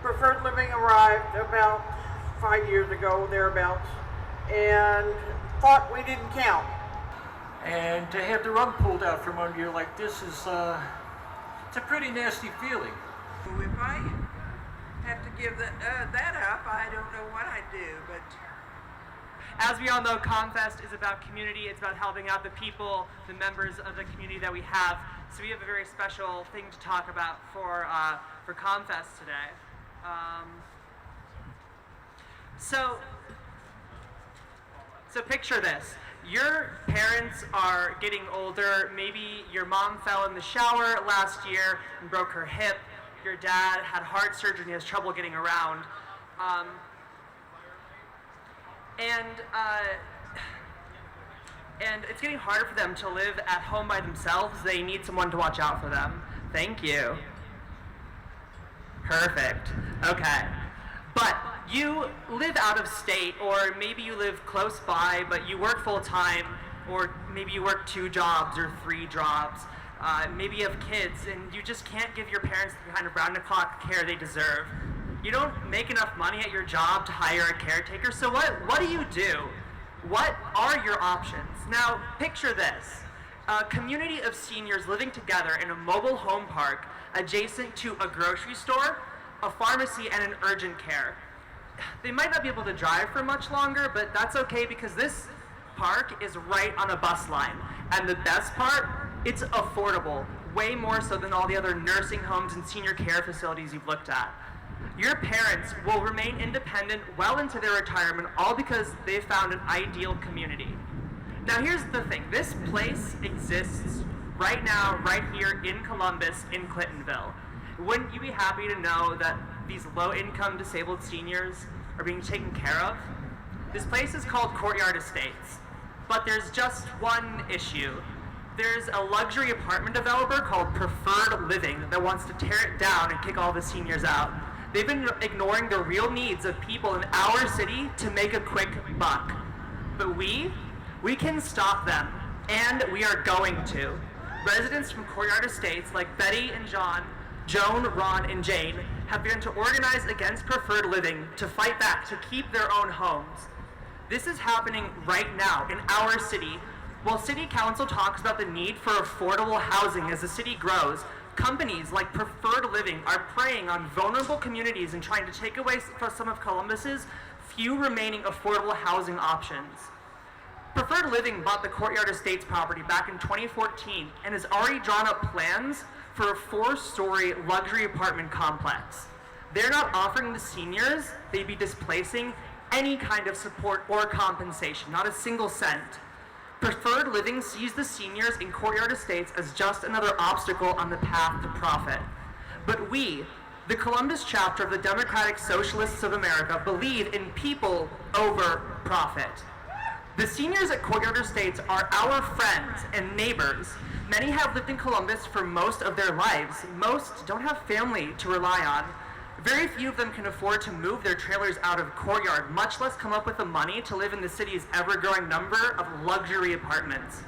Preferred Living arrived about 5 years ago, thereabouts, and thought we didn't count. And to have the rug pulled out from under you like this is, it's a pretty nasty feeling. If I have to give that up, I don't know what I'd do, but... As we all know, ComFest is about community. It's about helping out the people, the members of the community that we have. So we have a very special thing to talk about for ComFest today. So picture this. Your parents are getting older. Maybe your mom fell in the shower last year and broke her hip. Your dad had heart surgery and he has trouble getting around. And it's getting harder for them to live at home by themselves. They need someone to watch out for them. Thank you. Perfect. Okay. But you live out of state, or maybe you live close by, but you work full time, or maybe you work 2 jobs or 3 jobs. Maybe you have kids, and you just can't give your parents the kind of round-the-clock care they deserve. You don't make enough money at your job to hire a caretaker, so what do? What are your options? Now, picture this. A community of seniors living together in a mobile home park adjacent to a grocery store, a pharmacy, and an urgent care. They might not be able to drive for much longer, but that's okay because this park is right on a bus line. And the best part, it's affordable, way more so than all the other nursing homes and senior care facilities you've looked at. Your parents will remain independent well into their retirement, all because they found an ideal community. Now here's the thing, this place exists right now, right here in Columbus, in Clintonville. Wouldn't you be happy to know that these low-income disabled seniors are being taken care of? This place is called Courtyard Estates, but there's just one issue. There's a luxury apartment developer called Preferred Living that wants to tear it down and kick all the seniors out. They've been ignoring the real needs of people in our city to make a quick buck. But we can stop them, and we are going to. Residents from Courtyard Estates like Betty and Joan, Ron, and Jane have begun to organize against Preferred Living to fight back, to keep their own homes. This is happening right now in our city. While City Council talks about the need for affordable housing as the city grows, companies like Preferred Living are preying on vulnerable communities and trying to take away from some of Columbus's few remaining affordable housing options. Preferred Living bought the Courtyard Estates property back in 2014 and has already drawn up plans for a 4-story luxury apartment complex. They're not offering the seniors they'd be displacing any kind of support or compensation, not a single cent. Preferred Living sees the seniors in Courtyard Estates as just another obstacle on the path to profit. But we, the Columbus chapter of the Democratic Socialists of America, believe in people over profit. The seniors at Courtyard Estates are our friends and neighbors. Many have lived in Columbus for most of their lives. Most don't have family to rely on. Very few of them can afford to move their trailers out of Courtyard, much less come up with the money to live in the city's ever-growing number of luxury apartments.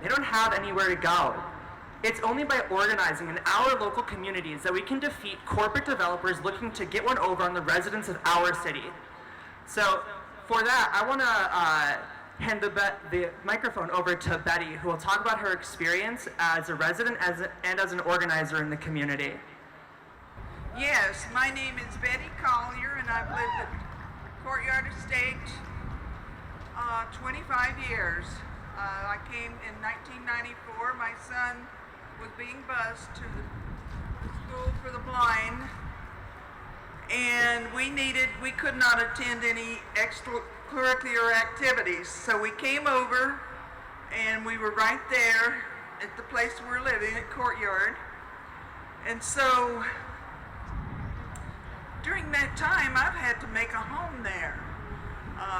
They don't have anywhere to go. It's only by organizing in our local communities that we can defeat corporate developers looking to get one over on the residents of our city. So, for that, I want to hand the microphone over to Betty, who will talk about her experience as a resident and as an organizer in the community. Yes, my name is Betty Collier, and I've lived at Courtyard Estates 25 years. I came in 1994. My son was being bused to the school for the blind, and we could not attend any extracurricular activities. So we came over, and we were right there at the place we're living at Courtyard. And so during that time, I've had to make a home there.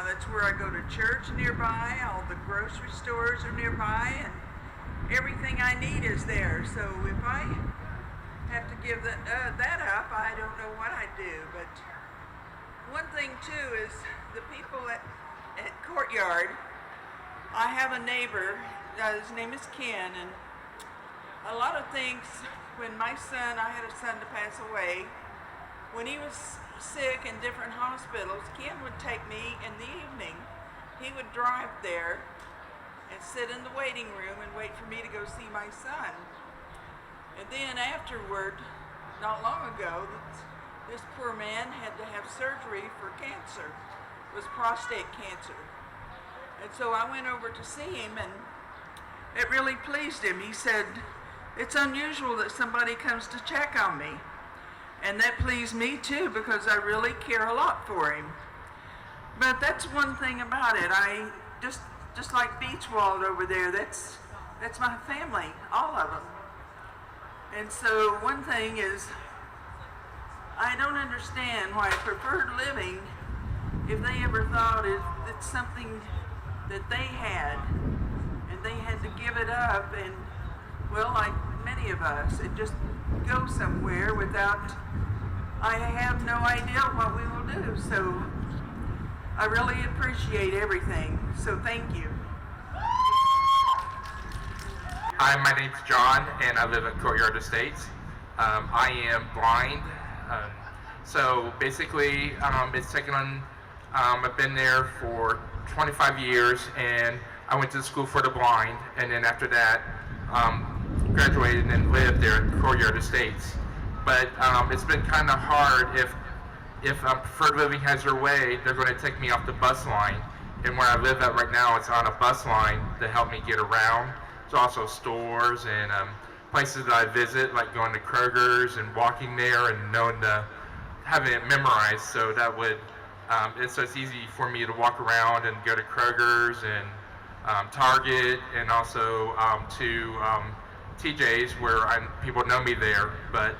That's where I go to church nearby, all the grocery stores are nearby, and everything I need is there. So if I have to give that up, I don't know what I'd do. But one thing too is the people at Courtyard, I have a neighbor, his name is Ken, and a lot of things, when I had a son to pass away, when he was sick in different hospitals, Ken would take me in the evening. He would drive there and sit in the waiting room and wait for me to go see my son. And then afterward, not long ago, this poor man had to have surgery for cancer. It was prostate cancer. And so I went over to see him, and it really pleased him. He said, "It's unusual that somebody comes to check on me." And that pleased me too, because I really care a lot for him. But that's one thing about it. I just like Beachwald over there, that's my family, all of them. And so one thing is, I don't understand why preferred living, if they ever thought it's something that they had, and they had to give it up, and well, like many of us, it just goes somewhere without, I have no idea what we will do. So I really appreciate everything, so thank you. Hi, my name's John, and I live at Courtyard Estates. I am blind, so basically it's taken on, I've been there for 25 years, and I went to school for the blind, and then after that graduated and lived there at Courtyard Estates. But it's been kind of hard. If Preferred Living has their way, they're going to take me off the bus line, and where I live at right now, it's on a bus line to help me get around. There's also stores and places that I visit, like going to Kroger's and walking there and having it memorized, so that would so it's easy for me to walk around and go to Kroger's and Target, and also to TJ's where people know me there. But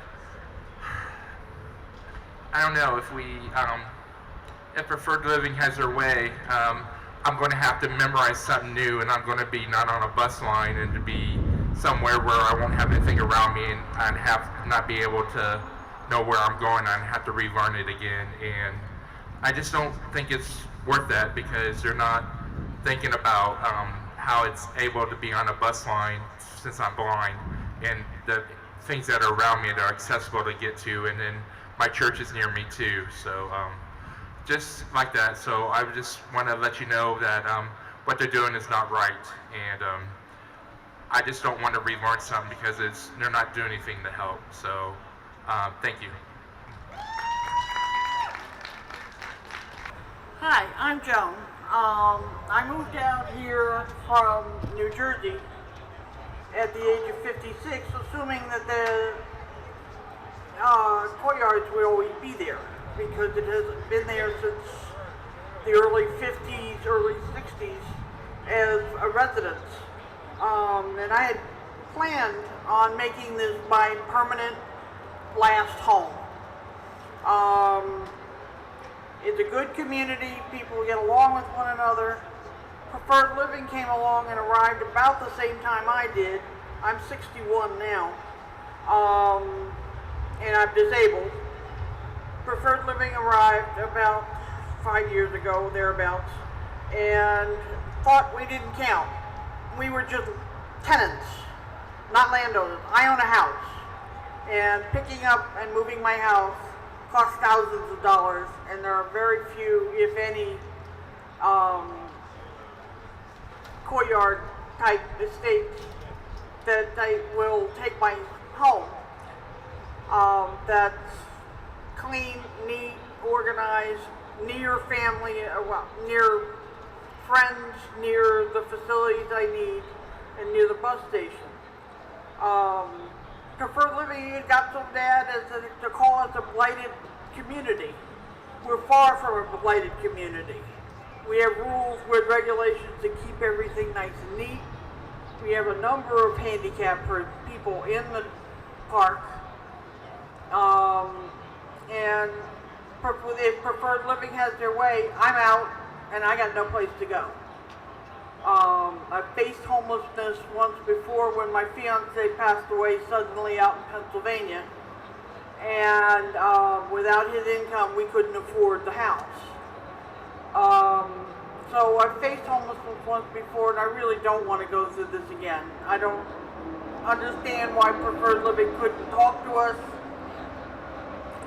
I don't know if Preferred Living has their way. I'm going to have to memorize something new, and I'm going to be not on a bus line, and to be somewhere where I won't have anything around me, and I'd not be able to know where I'm going. I'd have to relearn it again, and I just don't think it's worth that, because they're not thinking about how it's able to be on a bus line since I'm blind, and the things that are around me that are accessible to get to, and then my church is near me too. So just like that. So I just want to let you know that what they're doing is not right, and I just don't want to relearn something because they're not doing anything to help. So thank you. Hi, I'm Joan. I moved out here from New Jersey at the age of 56, assuming that the courtyards will always be there, because it hasn't been there since the early 50s, early 60s as a residence. And I had planned on making this my permanent last home. It's a good community, people get along with one another. Preferred Living came along and arrived about the same time I did. I'm 61 now, and I'm disabled. Preferred Living arrived about 5 years ago, thereabouts, and thought we didn't count. We were just tenants, not landowners. I own a house, and picking up and moving my house costs thousands of dollars, and there are very few, if any, courtyard type estates that they will take my home. That's clean, neat, organized, near family, near friends, near the facilities I need, and near the bus station. Preferred Living got so bad as to call us a blighted community. We're far from a blighted community. We have rules with regulations to keep everything nice and neat. We have a number of handicapped people in the park. And if Preferred Living has their way, I'm out and I got no place to go. I faced homelessness once before when my fiance passed away suddenly out in Pennsylvania, and without his income we couldn't afford the house. So I faced homelessness once before, and I really don't want to go through this again. I don't understand why Preferred Living couldn't talk to us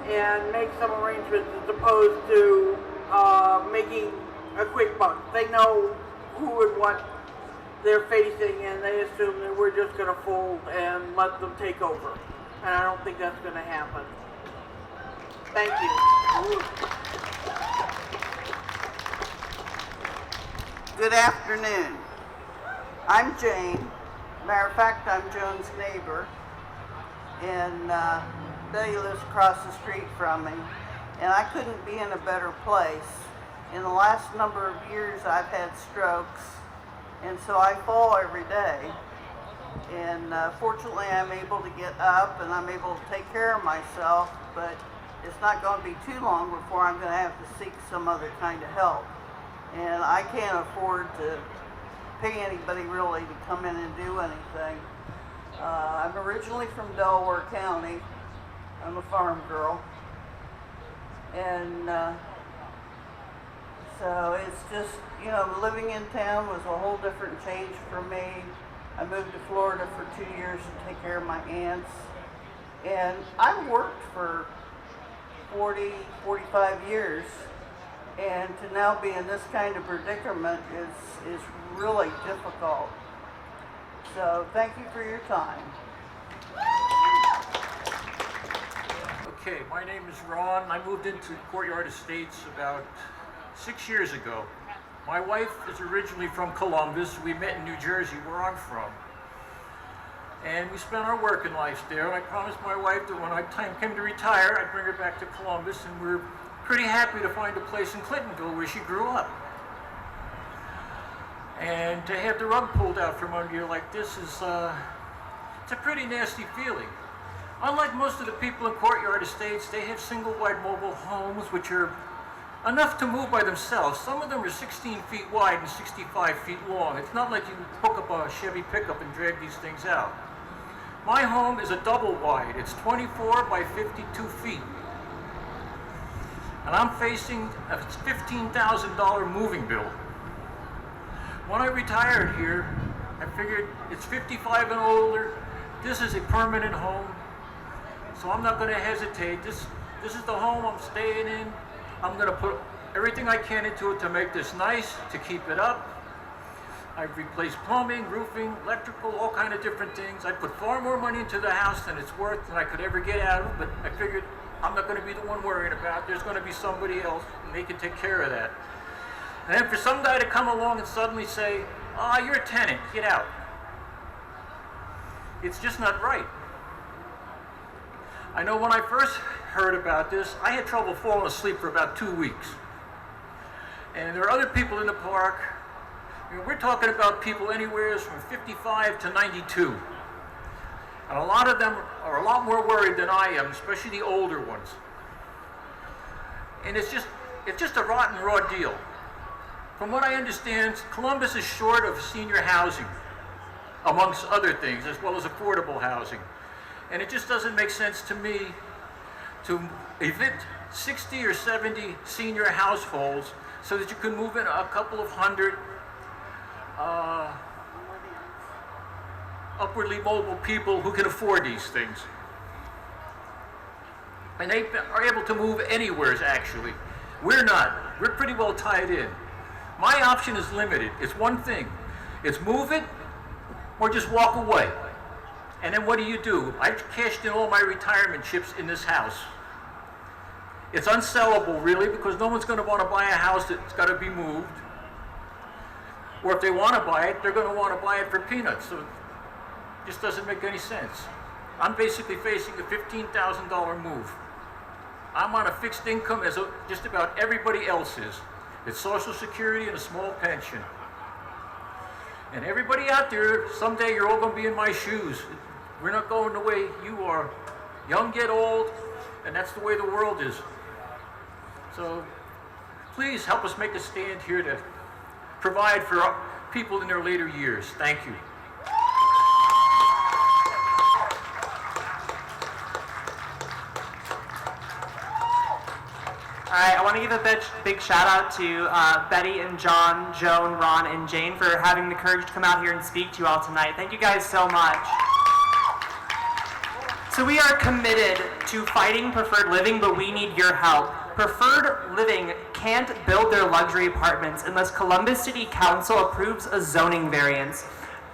and make some arrangements as opposed to making a quick buck. They know who and what they're facing, and they assume that we're just going to fold and let them take over. And I don't think that's going to happen. Thank you. Good afternoon. I'm Jane. Matter of fact, I'm Joan's neighbor. And Betty lives across the street from me. And I couldn't be in a better place. In the last number of years, I've had strokes. And so I fall every day. And fortunately, I'm able to get up and I'm able to take care of myself. But it's not going to be too long before I'm going to have to seek some other kind of help. And I can't afford to pay anybody really to come in and do anything. I'm originally from Delaware County. I'm a farm girl. And so it's just, you know, living in town was a whole different change for me. I moved to Florida for 2 years to take care of my aunts. And I worked for 40, 45 years. And to now be in this kind of predicament is really difficult. So thank you for your time. Okay, my name is Ron. I moved into Courtyard Estates about 6 years ago. My wife is originally from Columbus. We met in New Jersey, where I'm from. And we spent our working lives there. And I promised my wife that when time came to retire, I'd bring her back to Columbus, and we're pretty happy to find a place in Clintonville where she grew up. And to have the rug pulled out from under you like this is, it's a pretty nasty feeling. Unlike most of the people in Courtyard Estates, they have single-wide mobile homes which are enough to move by themselves. Some of them are 16 feet wide and 65 feet long. It's not like you hook up a Chevy pickup and drag these things out. My home is a double wide. It's 24 by 52 feet. And I'm facing a $15,000 moving bill. When I retired here, I figured it's 55 and older. This is a permanent home, so I'm not going to hesitate. This is the home I'm staying in. I'm going to put everything I can into it to make this nice, to keep it up. I've replaced plumbing, roofing, electrical, all kind of different things. I put far more money into the house than it's worth than I could ever get out of, but I figured I'm not going to be the one worrying about it. There's going to be somebody else, and they can take care of that. And then for some guy to come along and suddenly say, "Ah, you're a tenant, get out." It's just not right. I know when I first heard about this, I had trouble falling asleep for about 2 weeks. And there are other people in the park. You know, we're talking about people anywhere from 55 to 92. And a lot of them are a lot more worried than I am, especially the older ones. And it's just a rotten raw deal. From what I understand, Columbus is short of senior housing, amongst other things, as well as affordable housing. And it just doesn't make sense to me to evict 60 or 70 senior households so that you can move in a couple of hundred upwardly mobile people who can afford these things. And they are able to move anywhere, actually. We're not. We're pretty well tied in. My option is limited. It's one thing. It's move it or just walk away. And then what do? I've cashed in all my retirement chips in this house. It's unsellable, really, because no one's going to want to buy a house that's got to be moved. Or if they want to buy it, they're going to want to buy it for peanuts. So it just doesn't make any sense. I'm basically facing a $15,000 move. I'm on a fixed income as just about everybody else is. It's Social Security and a small pension. And everybody out there, someday you're all going to be in my shoes. We're not going the way you are. Young get old, and that's the way the world is. So please help us make a stand here to provide for people in their later years. Thank you. All right, I want to give a big shout out to Betty and John, Joan, Ron, and Jane for having the courage to come out here and speak to you all tonight. Thank you guys so much. So we are committed to fighting preferred living, but we need your help. Preferred living can't build their luxury apartments unless Columbus City Council approves a zoning variance.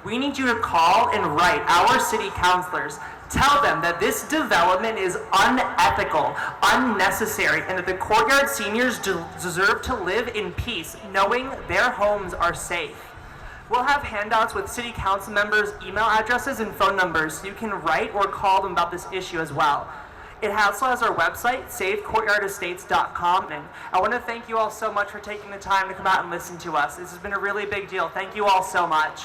We need you to call and write our city councilors. Tell them that this development is unethical, unnecessary, and that the Courtyard seniors deserve to live in peace, knowing their homes are safe. We'll have handouts with city council members' email addresses and phone numbers so you can write or call them about this issue as well. It also has our website, savecourtyardestates.com, and I want to thank you all so much for taking the time to come out and listen to us. This has been a really big deal. Thank you all so much.